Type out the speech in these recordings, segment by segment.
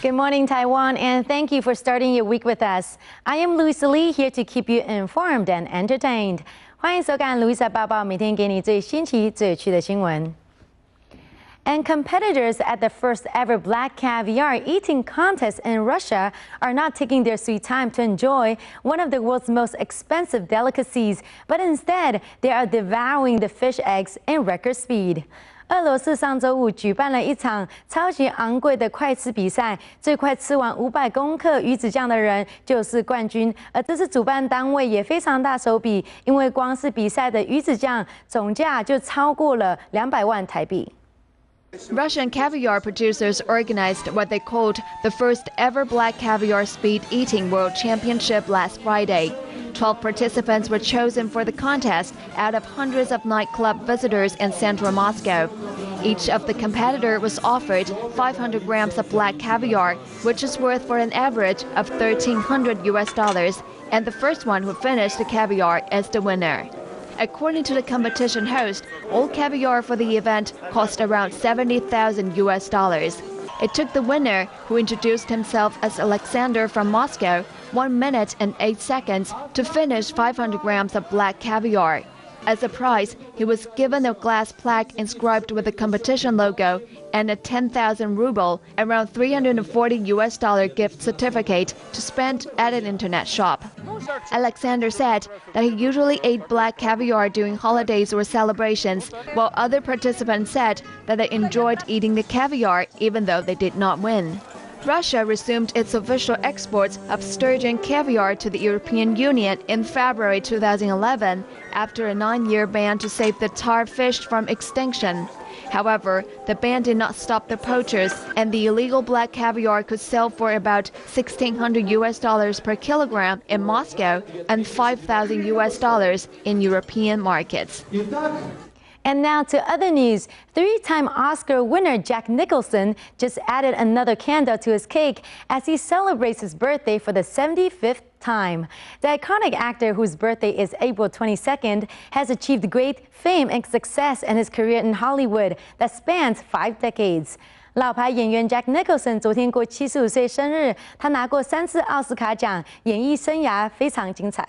Good morning, Taiwan, and thank you for starting your week with us. I am Louisa here to keep you informed and entertained. 欢迎收看 Louisa 报报，每天给你最新奇、最有趣的新闻。And competitors at the first ever black caviar eating contest in Russia are not taking their sweet time to enjoy one of the world's most expensive delicacies, but instead they are devouring the fish eggs in record speed. 俄罗斯上周五举办了一场超级昂贵的快吃比赛，最快吃完500公克鱼子酱的人就是冠军。而这次主办单位也非常大手笔，因为光是比赛的鱼子酱总价就超过了200万台币。 Russian caviar producers organized what they called the first ever black caviar speed eating world championship last Friday. 12 participants were chosen for the contest out of hundreds of nightclub visitors in central Moscow. Each of the competitor was offered 500 grams of black caviar, which is worth for an average of $1,300, and the first one who finished the caviar is the winner. According to the competition host, all caviar for the event cost around $70,000. It took the winner, who introduced himself as Alexander from Moscow, 1 minute and 8 seconds to finish 500 grams of black caviar. As a prize, he was given a glass plaque inscribed with the competition logo and a 10,000 ruble, around $340 gift certificate to spend at an internet shop. Alexander said that he usually ate black caviar during holidays or celebrations, while other participants said that they enjoyed eating the caviar even though they did not win. Russia resumed its official exports of sturgeon caviar to the European Union in February 2011 after a 9-year ban to save the tar fish from extinction. However, the ban did not stop the poachers, and the illegal black caviar could sell for about $1,600 per kilogram in Moscow and $5,000 in European markets. And now to other news. 3-time Oscar winner Jack Nicholson just added another candle to his cake as he celebrates his birthday for the 75th time. The iconic actor, whose birthday is April 22nd, has achieved great fame and success in his career in Hollywood that spans 5 decades. 老牌演员 Jack Nicholson 昨天过75岁生日，他拿过3次奥斯卡奖，演艺生涯非常精彩。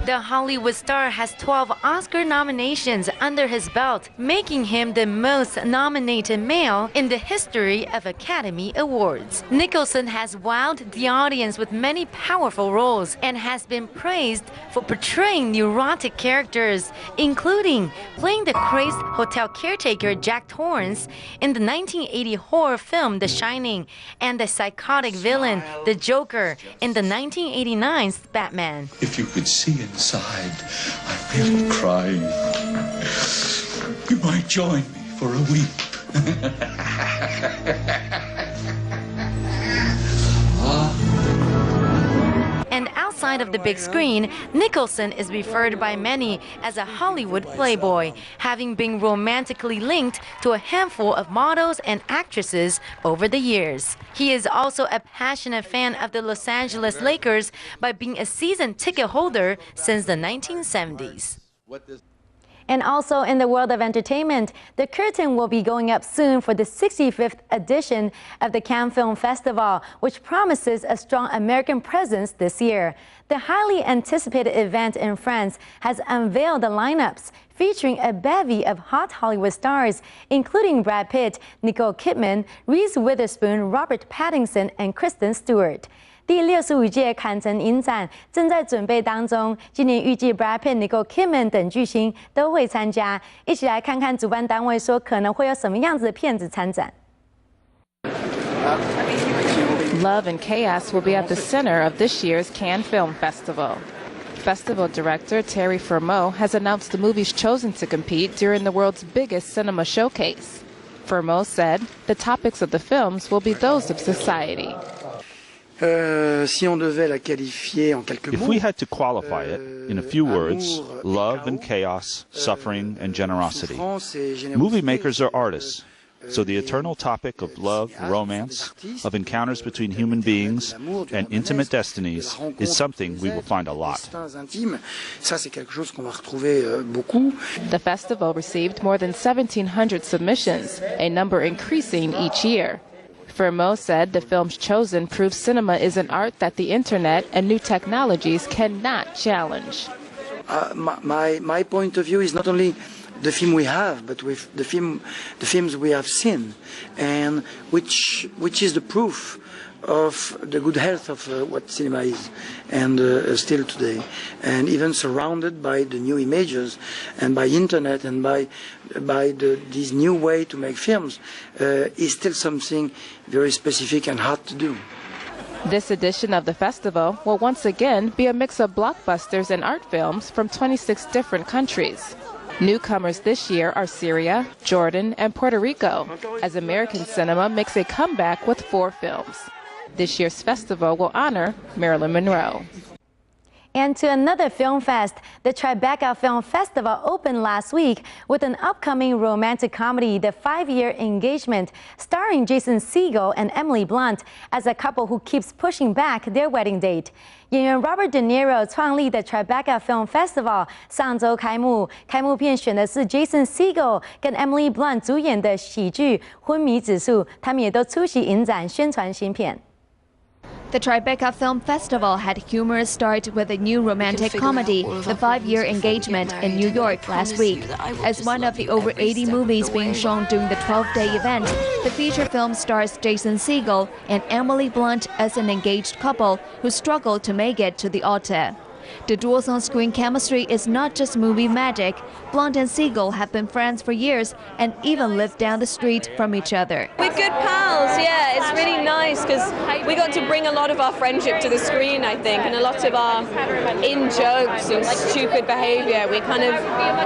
The Hollywood star has 12 Oscar nominations under his belt, making him the most nominated male in the history of Academy Awards. Nicholson has wowed the audience with many powerful roles and has been praised for portraying neurotic characters, including playing the crazed hotel caretaker Jack Torrance in the 1980 horror film The Shining and the psychotic villain, the Joker, in the 1989 Batman. If you could see inside, I feel crying. You might join me for a weep. And outside of the big screen, Nicholson is referred by many as a Hollywood playboy, having been romantically linked to a handful of models and actresses over the years. He is also a passionate fan of the Los Angeles Lakers by being a season ticket holder since the 1970s. And also in the world of entertainment, the curtain will be going up soon for the 65th edition of the Cannes Film Festival, which promises a strong American presence this year. The highly anticipated event in France has unveiled the lineups, featuring a bevy of hot Hollywood stars, including Brad Pitt, Nicole Kidman, Reese Witherspoon, Robert Pattinson, and Kristen Stewart. 第65届坎城影展正在准备当中，今年预计 Brad Pitt、Nicole Kidman 等巨星都会参加。一起来看看主办单位说可能会有什么样子的片子参展。 Love and chaos will be at the center of this year's Cannes Film Festival. Festival director Terry Fermot has announced the movies chosen to compete during the world's biggest cinema showcase. Fermot said the topics of the films will be those of society. If we had to qualify it in a few words, love and chaos, suffering and generosity. Movie makers are artists, so the eternal topic of love, romance, of encounters between human beings and intimate destinies is something we will find a lot. The festival received more than 1,700 submissions, a number increasing each year. Fermo said the films chosen prove cinema is an art that the internet and new technologies cannot challenge. My point of view is not only the film we have, but with the films we have seen, and which is the proof of the good health of what cinema is, and still today, and even surrounded by the new images and by internet and by this new way to make films, is still something very specific and hard to do. This edition of the festival will once again be a mix of blockbusters and art films from 26 different countries. Newcomers this year are Syria, Jordan, and Puerto Rico, as American cinema makes a comeback with 4 films. This year's festival will honor Marilyn Monroe. And to another film fest, the Tribeca Film Festival opened last week with an upcoming romantic comedy, The 5-Year Engagement, starring Jason Segel and Emily Blunt as a couple who keeps pushing back their wedding date. 演员 Robert De Niro 创立的 Tribeca Film Festival 上周开幕，开幕片选的是 Jason Segel 跟 Emily Blunt 主演的喜剧《昏迷指数》，他们也都出席影展宣传新片。 The Tribeca Film Festival had a humorous start with a new romantic comedy, The 5-Year Engagement, in New York last week. As one of the over 80 movies being shown during the 12-day event, the feature film stars Jason Segel and Emily Blunt as an engaged couple who struggle to make it to the altar. The dual's on-screen chemistry is not just movie magic. Blunt and Segel have been friends for years and even lived down the street from each other. We're good pals, yeah. It's really nice because we got to bring a lot of our friendship to the screen, I think, and a lot of our in-jokes and stupid behavior. We kind of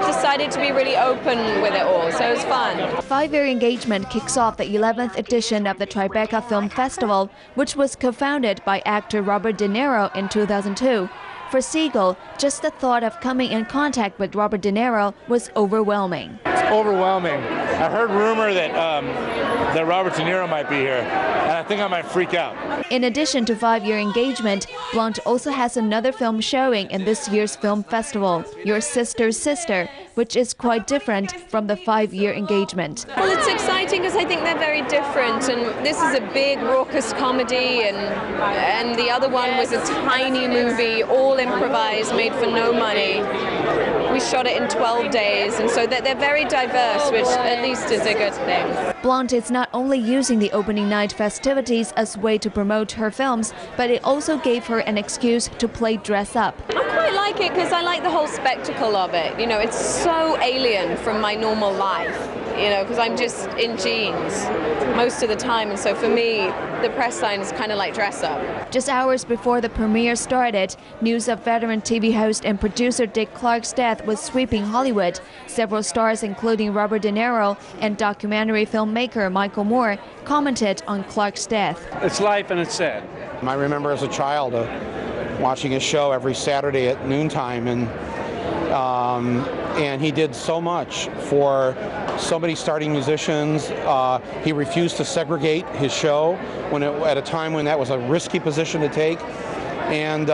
decided to be really open with it all, so it was fun. 5-Year Engagement kicks off the 11th edition of the Tribeca Film Festival, which was co-founded by actor Robert De Niro in 2002. For Segel, just the thought of coming in contact with Robert De Niro was overwhelming. It's overwhelming. I heard rumor that Robert De Niro might be here, and I think I might freak out. In addition to 5-Year Engagement, Blunt also has another film showing in this year's film festival, Your Sister's Sister, which is quite different from the 5-Year Engagement. Well, it's exciting because I think they're very different, and this is a big, raucous comedy, and the other one was a tiny movie, all improvised, made for no money. We shot it in 12 days, and so they're very diverse, which at least is a good thing. Blunt is not only using the opening night festivities as a way to promote her films, but it also gave her an excuse to play dress up. I quite like it because I like the whole spectacle of it. You know, it's so alien from my normal life, you know, because I'm just in jeans most of the time, and so for me, the press sign is kind of like dress up. Just hours before the premiere started, news of veteran TV host and producer Dick Clark's death was sweeping Hollywood. Several stars, including Robert De Niro and documentary filmmaker Michael Moore, commented on Clark's death. It's life and it's sad. I remember as a child watching his show every Saturday at noontime, and he did so much for so many starting musicians. He refused to segregate his show at a time when that was a risky position to take, and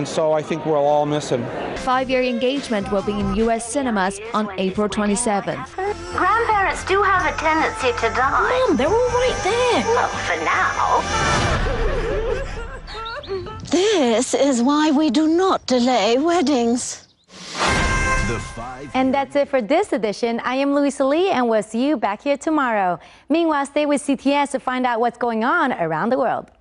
so I think we'll all miss him. 5-Year Engagement will be in U.S. cinemas on April 27th. Grandparents do have a tendency to die. Mom, they're all right there. Well, for now. This is why we do not delay weddings. And that's it for this edition. I am Louisa Lee, and we'll see you back here tomorrow. Meanwhile, stay with CTS to find out what's going on around the world.